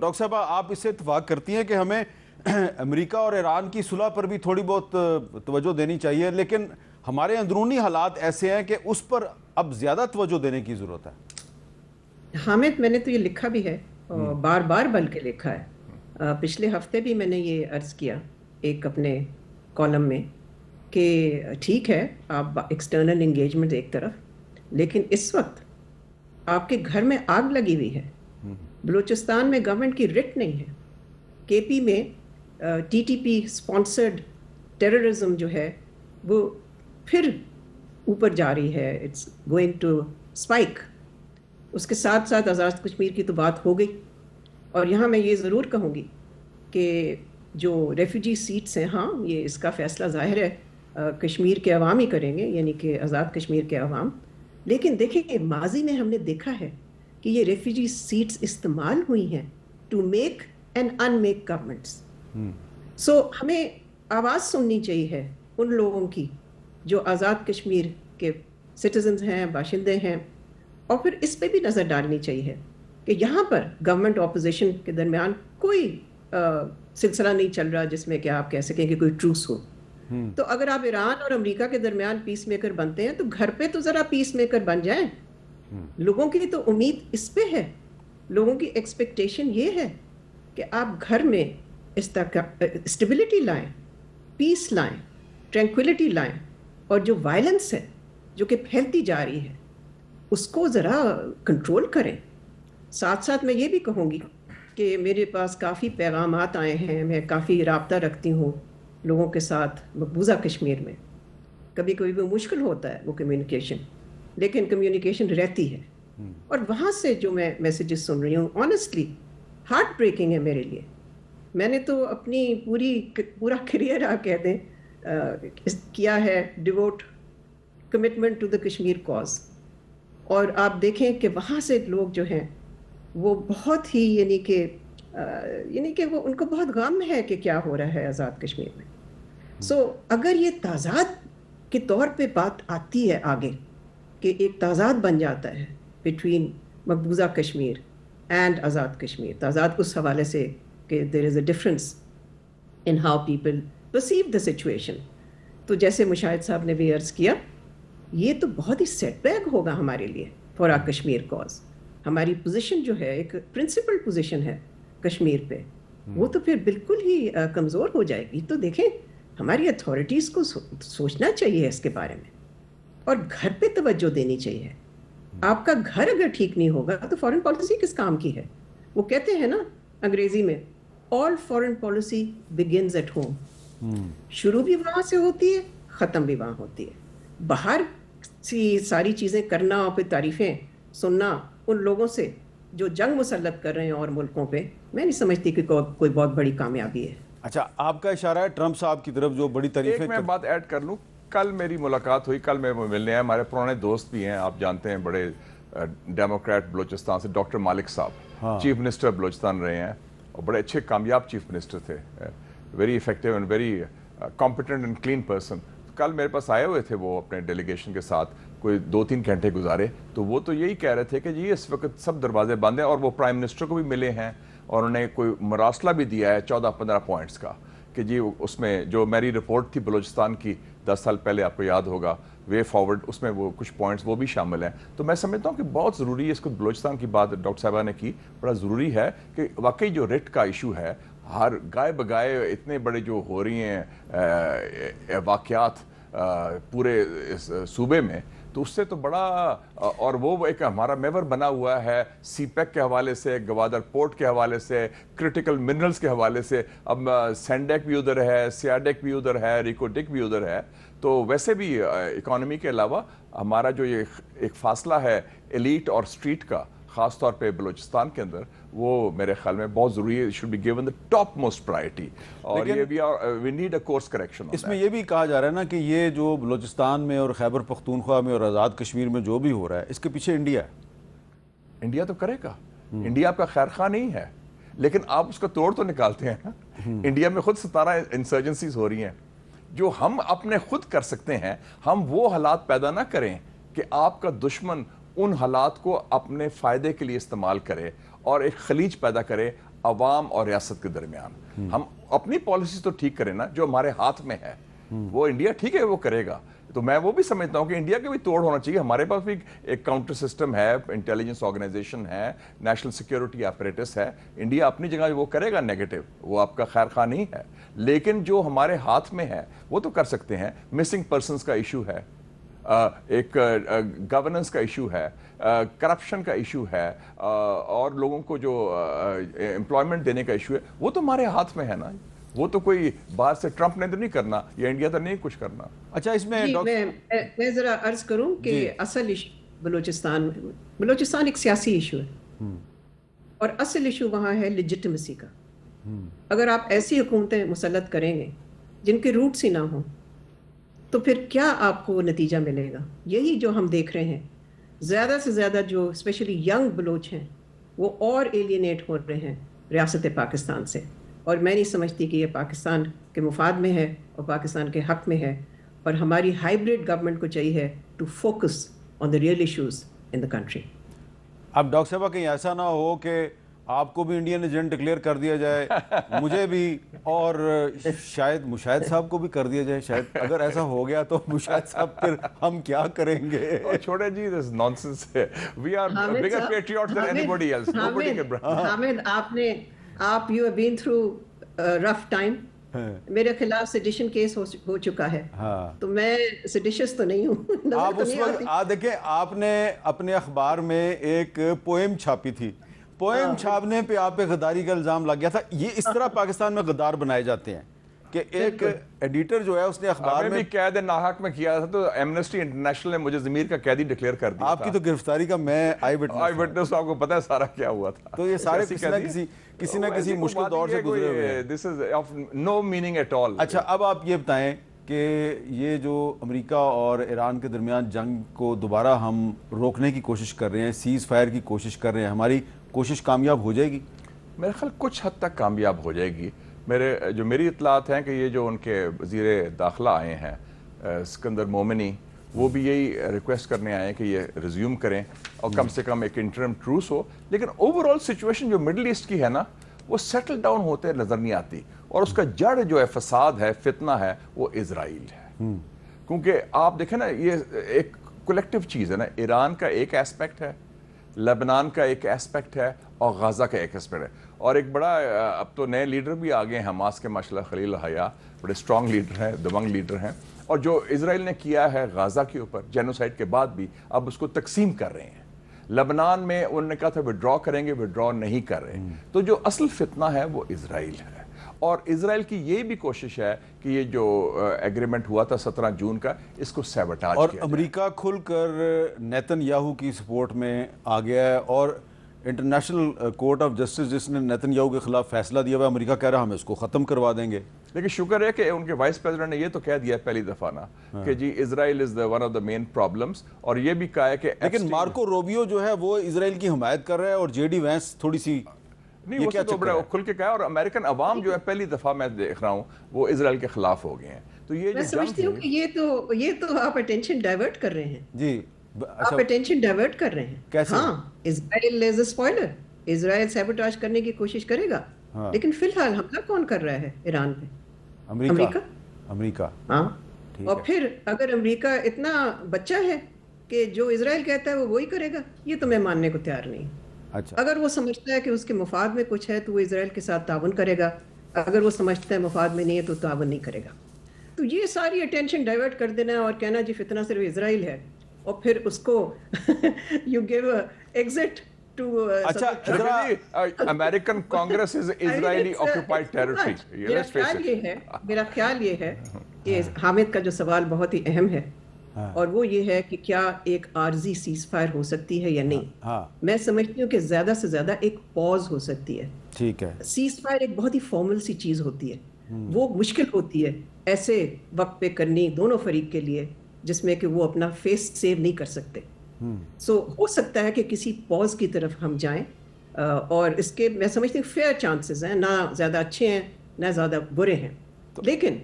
Doctor صاحبہ آپ اس سے اتفاق کرتی ہیں کہ ہمیں امریکہ اور ایران کی صلح پر بھی تھوڑی بہت توجہ دینی چاہیے، لیکن ہمارے اندرونی حالات ایسے ہیں کہ اس پر اب زیادہ توجہ دینے کی ضرورت ہے؟ حامد، میں نے تو یہ لکھا بھی ہے، بار بار بلکہ لکھا ہے۔ پچھلے ہفتے بھی میں نے یہ عرض کیا ایک اپنے کالم میں کہ ٹھیک ہے آپ ایکسٹرنل انگیجمنٹ ایک طرف، لیکن اس وقت آپ کے گھر میں آگ لگی ہوئی ہے۔ بلوچستان میں گورنمنٹ کی رٹ نہیں ہے، کے پی میں T T P sponsored terrorism جو ہے وہ پھر اوپر جا رہی ہے، اٹس گوئنگ ٹو اسپائک۔ اس کے ساتھ ساتھ آزاد کشمیر کی تو بات ہو گئی، اور یہاں میں یہ ضرور کہوں گی کہ جو ریفیوجی سیٹس ہیں، ہاں یہ اس کا فیصلہ ظاہر ہے کشمیر کے عوام ہی کریں گے، یعنی کہ آزاد کشمیر کے عوام۔ لیکن دیکھیں ماضی میں ہم نے دیکھا ہے کہ یہ ریفیوجی سیٹس استعمال ہوئی ہیں to make and unmake governments. So ہمیں آواز سننی چاہیے ان لوگوں کی جو آزاد کشمیر کے سٹیزنز ہیں، باشندے ہیں، اور پھر اس پہ بھی نظر ڈالنی چاہیے کہ یہاں پر گورنمنٹ اپوزیشن کے درمیان کوئی سلسلہ نہیں چل رہا جس میں کہ آپ کہہ سکیں کہ کوئی ٹروس ہو۔ تو اگر آپ ایران اور امریکہ کے درمیان پیس میکر بنتے ہیں تو گھر پہ تو ذرا پیس میکر بن جائیں۔ لوگوں کی تو امید اس پہ ہے، لوگوں کی ایکسپیکٹیشن یہ ہے کہ آپ گھر میں اسٹیبلٹی لائیں، پیس لائیں، ٹرینکویلٹی لائیں، اور جو وائلنس ہے جو کہ پھیلتی جا رہی ہے اس کو ذرا کنٹرول کریں۔ ساتھ ساتھ میں یہ بھی کہوں گی کہ میرے پاس کافی پیغامات آئے ہیں، میں کافی رابطہ رکھتی ہوں لوگوں کے ساتھ مقبوضہ کشمیر میں۔ کبھی کبھی وہ مشکل ہوتا ہے وہ کمیونیکیشن، لیکن کمیونیکیشن رہتی ہے، اور وہاں سے جو میں میسیجز سن رہی ہوں آنیسٹلی ہارٹ بریکنگ ہے میرے لیے۔ میں نے تو اپنی پورا کریئر آپ کہہ دیں کیا ہے devout commitment to the Kashmir cause, اور آپ دیکھیں کہ وہاں سے لوگ جو ہیں وہ بہت ہی یعنی کہ وہ ان کو بہت غم ہے کہ کیا ہو رہا ہے آزاد کشمیر میں۔ سو اگر یہ تضاد کے طور پہ بات آتی ہے آگے کہ ایک تضاد بن جاتا ہے بٹوین مقبوضہ کشمیر اینڈ آزاد کشمیر، تضاد اس حوالے سے کہ there is a difference in how people perceive the situation, تو جیسے مشاہد صاحب نے بھی عرض کیا یہ تو بہت ہی سیٹ بیک ہوگا ہمارے لیے فار آر کشمیر کاز۔ ہماری پوزیشن جو ہے ایک پرنسپل پوزیشن ہے کشمیر پہ، وہ تو پھر بالکل ہی کمزور ہو جائے گی۔ تو دیکھیں ہماری اتھارٹیز کو سوچنا چاہیے اس کے بارے میں، اور گھر پہ توجہ دینی چاہیے۔ آپ کا گھر اگر ٹھیک نہیں ہوگا تو فارن پالیسی کس کام کی ہے؟ وہ کہتے ہیں نا انگریزی میں all foreign policy begins at home, شروع بھی وہاں سے ہوتی ہے، ختم بھی وہاں ہوتی ہے۔ باہر ساری چیزیں کرنا اور پھر تعریفیں سننا ان لوگوں سے جو جنگ مسلط کر رہے ہیں اور ملکوں پہ، میں نہیں سمجھتی کہ کوئی بہت بڑی کامیابی ہے۔ اچھا، آپ کا اشارہ ہے ٹرمپ صاحب کی طرف جو بڑی تعریفیں۔ ایک میں بات ایڈ کر لوں، کل میری ملاقات ہوئی، کل میں ملنے آئے ہمارے پرانے دوست بھی ہیں، آپ جانتے ہیں بڑے ڈیموکریٹ بلوچستان سے، ڈاکٹر مالک صاحب چیف منسٹر بلوچستان رہے ہیں اور بڑے اچھے کامیاب چیف منسٹر تھے، very effective and very competent and clean person. کل میرے پاس آئے ہوئے تھے وہ اپنے ڈیلیگیشن کے ساتھ، کوئی 2-3 گھنٹے گزارے، تو وہ تو یہی کہہ رہے تھے کہ جی اس وقت سب دروازے بند ہیں، اور وہ پرائم منسٹر کو بھی ملے ہیں اور انہوں نے کوئی مراسلہ بھی دیا ہے 14-15 پوائنٹس کا کہ جی اس میں جو میری رپورٹ تھی بلوچستان کی 10 سال پہلے، آپ کو یاد ہوگا وے فارورڈ، اس میں وہ کچھ پوائنٹس وہ بھی شامل ہیں۔ تو میں سمجھتا ہوں کہ بہت ضروری ہے، اس کو بلوچستان کی بات ڈاکٹر صاحبہ نے کی، بڑا ضروری ہے کہ واقعی جو رٹ کا ایشو ہے، ہر گائے بگائے اتنے بڑے جو ہو رہی ہیں واقعات پورے صوبے میں، تو اس سے تو بڑا، اور وہ ایک ہمارا میور بنا ہوا ہے سی پیک کے حوالے سے، گوادر پورٹ کے حوالے سے، کرٹیکل منرلز کے حوالے سے، اب سینڈیک بھی ادھر ہے، سیاڈیک بھی ادھر ہے، ریکوٹک بھی ادھر ہے۔ تو ویسے بھی اکانومی کے علاوہ ہمارا جو یہ ایک فاصلہ ہے ایلیٹ اور اسٹریٹ کا، خاص طور پہ بلوچستان کے اندر، وہ میرے خیال میں بہت ضروری ہے، should be given the top most priority, اور یہ بھی we need a course correction. اس میں یہ بھی کہا جا رہا ہے نا کہ یہ جو بلوچستان میں اور خیبر پختونخوا میں اور آزاد کشمیر میں جو بھی ہو رہا ہے، اس کے پیچھے انڈیا ہے۔ انڈیا تو کرے گا، انڈیا آپ کا خیر خواہ نہیں ہے، لیکن آپ اس کا توڑ تو نکالتے ہیں نا۔ انڈیا میں خود 17 انسرجنسیز ہو رہی ہیں، جو ہم اپنے خود کر سکتے ہیں۔ ہم وہ حالات پیدا نہ کریں کہ آپ کا دشمن ان حالات کو اپنے فائدے کے لیے استعمال کرے اور ایک خلیج پیدا کرے عوام اور ریاست کے درمیان. ہم اپنی پالیسی تو ٹھیک کریں نا, جو ہمارے ہاتھ میں ہے وہ انڈیا ٹھیک ہے وہ کرے گا. تو میں وہ بھی سمجھتا ہوں کہ انڈیا کے بھی توڑ ہونا چاہیے. ہمارے پاس بھی ایک کاؤنٹر سسٹم ہے, انٹیلیجنس آرگنائزیشن ہے, نیشنل سیکیورٹی ایپریٹس ہے. انڈیا اپنی جگہ وہ کرے گا نیگیٹو, وہ آپ کا خیر خواہ نہیں ہے, لیکن جو ہمارے ہاتھ میں ہے وہ تو کر سکتے ہیں. مسنگ پرسنس کا ایشو ہے, ایک گورننس کا ایشو ہے, کرپشن کا ایشو ہے, اور لوگوں کو جو امپلائمنٹ دینے کا ایشو ہے, وہ تو ہمارے ہاتھ میں ہے نا. وہ تو کوئی باہر سے ٹرمپ نے تو نہیں کرنا, یا انڈیا تو نہیں کچھ کرنا. اچھا اس میں میں ذرا عرض کروں کہ اصل ایشو بلوچستان ایک سیاسی ایشو ہے, اور اصل ایشو وہاں ہے لیجٹمیسی کا. اگر آپ ایسی حکومتیں مسلط کریں گے جن کے روٹس ہی نہ ہوں تو پھر کیا آپ کو نتیجہ ملے گا؟ یہی جو ہم دیکھ رہے ہیں, زیادہ سے زیادہ جو اسپیشلی ینگ بلوچ ہیں وہ اور ایلینیٹ ہو رہے ہیں ریاست پاکستان سے. اور میں نہیں سمجھتی کہ یہ پاکستان کے مفاد میں ہے اور پاکستان کے حق میں ہے, اور ہماری ہائیبریڈ گورنمنٹ کو چاہیے to focus on the real issues in the country. اب ڈاکٹر صاحبہ کہیں ایسا نہ ہو کہ آپ کو بھی انڈین ایجنٹ ڈکلیئر کر دیا جائے, مجھے بھی, اور شاید مشاہد صاحب کو بھی کر دیا جائے. شاید اگر ایسا ہو گیا تو مشاہد صاحب پھر ہم کیا کریں گے؟ چھوڑے جی, دس نانسنس ہے. We are bigger پیٹریوٹس then any body else. Nobody can. Hamid, آپ you have been through rough time. میرے خلاف سیڈیشن کیس ہو چکا ہے, تو میں سیڈیشس تو نہیں ہوں. آپ اس وقت دیکھیں, آپ نے اپنے اخبار میں ایک پوئم چھاپی تھی, پوئم چھاپنے پہ آپ پہ غداری کا الزام لگ گیا تھا. یہ اس طرح پاکستان میں غدار بنائے جاتے ہیں کہ ایک ایڈیٹر جو ہے اس نے اخبار میں قید ناحق میں کیا تھا, تو ایمنسٹی انٹرنیشنل نے مجھے ضمیر کا قیدی ڈکلیئر کر دیا. آپ کی تو گرفتاری کا میں آئی وٹنس, آپ کو پتہ ہے سارا کیا ہوا تھا. تو یہ سارے کسی نہ کسی مشکل دور سے گزرے ہوئے ہیں. This is of no meaning at all. اچھا اب آپ یہ بتائیں کہ یہ جو امریکہ اور ایران کے درمیان جنگ کو دوبارہ ہم روکنے کی کوشش کر رہے ہیں, سیز فائر کی کوشش کر رہے ہیں, ہماری کوشش کامیاب ہو جائے گی؟ میرے خیال کچھ حد تک کامیاب ہو جائے گی. میری اطلاعات ہیں کہ یہ جو ان کے وزیر داخلہ آئے ہیں اسکندر مومنی, وہ بھی یہی ریکویسٹ کرنے آئے ہیں کہ یہ ریزیوم کریں اور کم سے کم ایک انٹرم ٹروس ہو. لیکن اوور آل سچویشن جو مڈل ایسٹ کی ہے نا, وہ سیٹل ڈاؤن ہوتے نظر نہیں آتی, اور اس کا جڑ جو ہے فساد ہے, فتنہ ہے, وہ اسرائیل ہے. کیونکہ آپ دیکھیں نا, یہ ایک کولیکٹیو چیز ہے نا. ایران کا ایک ایسپیکٹ ہے, لبنان کا ایک ایسپیکٹ ہے, اور غزہ کا ایک ایسپیکٹ ہے. اور ایک بڑا, اب تو نئے لیڈر بھی آ گئے ہیں حماس کے, ماشاءاللہ خلیل الحیا بڑے اسٹرانگ لیڈر ہیں, دبنگ لیڈر ہیں. اور جو اسرائیل نے کیا ہے غزہ کے اوپر جینوسائیڈ کے بعد بھی, اب اس کو تقسیم کر رہے ہیں. لبنان میں انہوں نے کہا تھا وڈرا کریں گے, وڈرا نہیں کر رہے. تو جو اصل فتنہ ہے وہ اسرائیل ہے, اور اسرائیل کی یہ بھی کوشش ہے کہ یہ جو ایگریمنٹ ہوا تھا 17 جون کا, اس کو سیبوٹاج کیا جائے. اور امریکہ کھل کر نیتن یاہو کی سپورٹ میں آ گیا ہے, اور انٹرنیشنل کورٹ آف جسٹس جس نے نیتن یاہو کے خلاف فیصلہ دیا ہوا ہے, امریکہ کہہ رہا ہم اس کو ختم کروا دیں گے. لیکن شکر ہے کہ ان کے وائس پریزیڈنٹ نے یہ تو کہہ دیا پہلی دفعہ نا کہ جی Israel is one of the main problems, اور یہ بھی کہا ہے کہ لیکن مارکو روبیو جو ہے وہ اسرائیل کی حمایت کر رہا ہے, اور جے ڈی وینس تھوڑی سی نہیں, وہ تو بڑا کھل کے کہا. اور امریکن عوام جو ہے پہلی دفعہ میں دیکھ رہا ہوں وہ اسرائیل کے خلاف ہو گئے ہیں. تو یہ میں سمجھتی ہوں کہ یہ تو آپ اٹینشن ڈائیورٹ کر رہے ہیں. جی آپ اٹینشن ڈائیورٹ کر رہے ہیں. کیسے؟ ہاں, اسرائیل از اے اسپوائلر, اسرائیل سیبوٹاج کرنے کی کوشش کرے گا, لیکن فی الحال حملہ کون کر رہا ہے ایران پہ؟ امریکہ. ہاں, اور پھر اگر امریکہ اتنا بچہ ہے کہ جو اسرائیل کہتا ہے وہ وہی کرے گا, یہ تو میں ماننے کو تیار نہیں. اچھا, اگر وہ سمجھتا ہے کہ اس کے مفاد میں کچھ ہے تو وہ اسرائیل کے ساتھ تعاون کرے گا, اگر وہ سمجھتا ہے مفاد میں نہیں ہے تو تعاون نہیں کرے گا. تو یہ ساری اٹینشن ڈائیورٹ کر دینا اور کہنا جی فتنہ صرف اسرائیل ہے, اور پھر اس کو یو گیو ایگزٹ ٹو. اچھا, امریکن کانگریس از اسرائیلی آکوپائیڈ ٹیریٹری. میرا خیال یہ ہے کہ حامد کا جو سوال بہت ہی اہم ہے, اور وہ یہ ہے کہ کیا ایک عارضی سیز فائر ہو سکتی ہے یا نہیں. میں سمجھتی ہوں کہ زیادہ سے زیادہ ایک پاز ہو سکتی ہے. ٹھیک ہے, سیز فائر ایک بہت ہی فارمل سی چیز ہوتی ہے, وہ مشکل ہوتی ہے ایسے وقت پہ کرنی دونوں فریق کے لیے جس میں کہ وہ اپنا فیس سیو نہیں کر سکتے. سو ہو سکتا ہے کہ کسی پاز کی طرف ہم جائیں, اور اس کے میں سمجھتی ہوں فیئر چانسز ہیں, نہ زیادہ اچھے ہیں نہ زیادہ برے ہیں. لیکن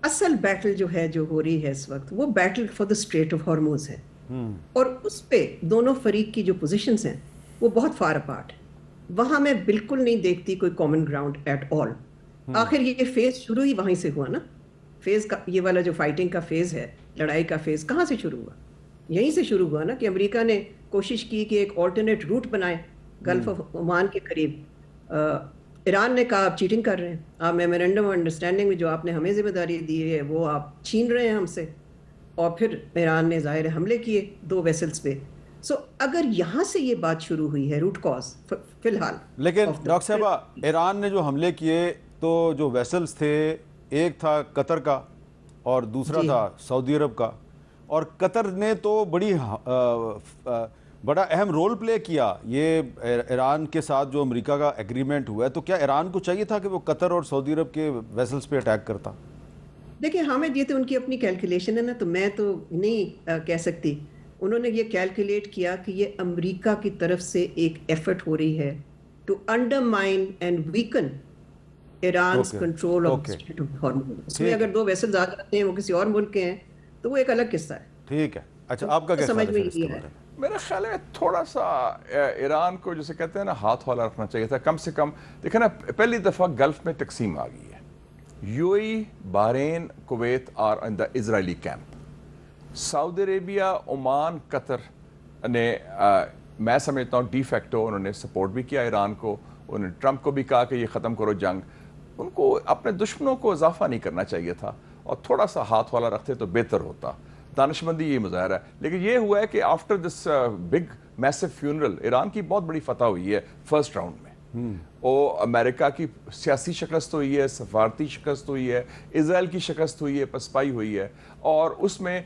اصل بیٹل جو ہے جو ہو رہی ہے اس وقت, وہ battle for the strait of Hormuz ہے, اور اس پہ دونوں فریق کی جو پوزیشنز ہیں وہ بہت فار اپارٹ ہیں. وہاں میں بالکل نہیں دیکھتی کوئی کامن گراؤنڈ ایٹ آل. آخر یہ فیز شروع ہی وہیں سے ہوا نا. فیز کا یہ والا جو فائٹنگ کا فیز ہے, لڑائی کا فیز کہاں سے شروع ہوا؟ یہیں سے شروع ہوا نا کہ امریکہ نے کوشش کی کہ ایک آلٹرنیٹ روٹ بنائے گلف آف عمان کے قریب. ایران نے کہا آپ چیٹنگ کر رہے ہیں, آپ میمورینڈم آف انڈرسٹینڈنگ میں جو آپ نے ہمیں ذمہ داری دی ہے وہ آپ چھین رہے ہیں ہم سے. اور پھر ایران نے ظاہر حملے کیے 2 ویسلز پہ. سو اگر یہاں سے یہ بات شروع ہوئی ہے روٹ کاز فی الحال. لیکن ڈاکٹر صاحبہ, ایران نے جو حملے کیے تو جو ویسلز تھے, ایک تھا قطر کا اور دوسرا تھا سعودی عرب کا, اور قطر نے تو بڑا اہم رول پلے کیا یہ ایران کے ساتھ جو امریکہ کا ایگریمنٹ ہوا ہے. تو کیا ایران کو چاہیے تھا کہ وہ قطر اور سعودی عرب کے ویسلز پہ اٹیک کرتا؟ دیکھیں حامد, یہ تو ان کی اپنی کیلکولیشن ہے نا, تو میں تو نہیں کہہ سکتی. انہوں نے یہ کیلکولیٹ کیا کہ یہ امریکہ کی طرف سے ایک ایفرٹ ہو رہی ہے to undermine and weaken Iran's control of Hormuz. اس میں اگر 2 ویسلز آ جاتے ہیں وہ کسی اور ملک کے ہیں تو وہ ایک الگ قصہ ہے. ٹھیک ہے, اچھا آپ کا کیا سمجھ میں خیال ہے؟ میرا خیال ہے تھوڑا سا ایران کو جسے کہتے ہیں نا ہاتھ والا رکھنا چاہیے تھا. کم سے کم دیکھیں نا, پہلی دفعہ گلف میں تقسیم آ گئی ہے. UAE, Bahrain, Kuwait are in the Israeli camp. Saudi Arabia, Oman, Qatar نے میں سمجھتا ہوں ڈی فیکٹو انہوں نے سپورٹ بھی کیا ایران کو. انہوں نے ٹرمپ کو بھی کہا کہ یہ ختم کرو جنگ. ان کو اپنے دشمنوں کو اضافہ نہیں کرنا چاہیے تھا اور تھوڑا سا ہاتھ والا رکھتے تو بہتر ہوتا. دانشمندی یہ مظاہرہ ہے. لیکن یہ ہوا ہے کہ after this big massive funeral Iran کی بہت بڑی فتح ہوئی ہے فرسٹ راؤنڈ میں. اور امریکہ کی سیاسی شکست ہوئی ہے, سفارتی شکست ہوئی ہے, اسرائیل کی شکست ہوئی ہے, پسپائی ہوئی ہے, اور اس میں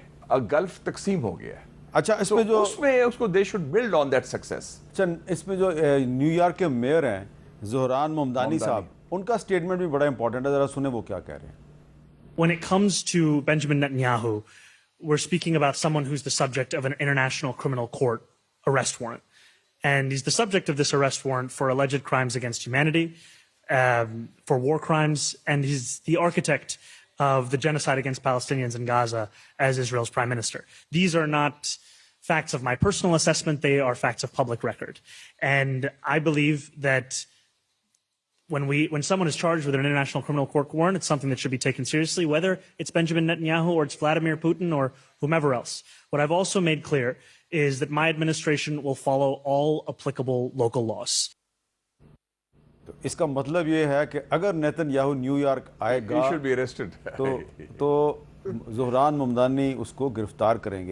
گلف تقسیم ہو گیا ہے. اچھا اس میں جو اس کو they should build on that success. اس میں جو نیو یارک کے میئر ہیں زہران ممدانی صاحب, ان کا سٹیٹمنٹ بھی بڑا امپورٹنٹ ہے, ذرا سنیں وہ کیا کہہ رہے ہیں. When it comes to Benjamin Netanyahu, we're speaking about someone who's the subject of an international criminal court arrest warrant. And he's the subject of this arrest warrant for alleged crimes against humanity, for war crimes, and he's the architect of the genocide against Palestinians in Gaza as Israel's prime minister. These are not facts of my personal assessment, they are facts of public record. And I believe that when someone is charged with an international criminal court warrant, it's something that should be taken seriously, whether it's Benjamin Netanyahu or it's Vladimir Putin or whomever else. What I've also made clear is that my administration will follow all applicable local laws. تو اس کا مطلب یہ ہے کہ اگر Nitin Yahoo new York آئے گا He should be arrested. تو زہران ممدانی اس کو گرفتار کریں گے.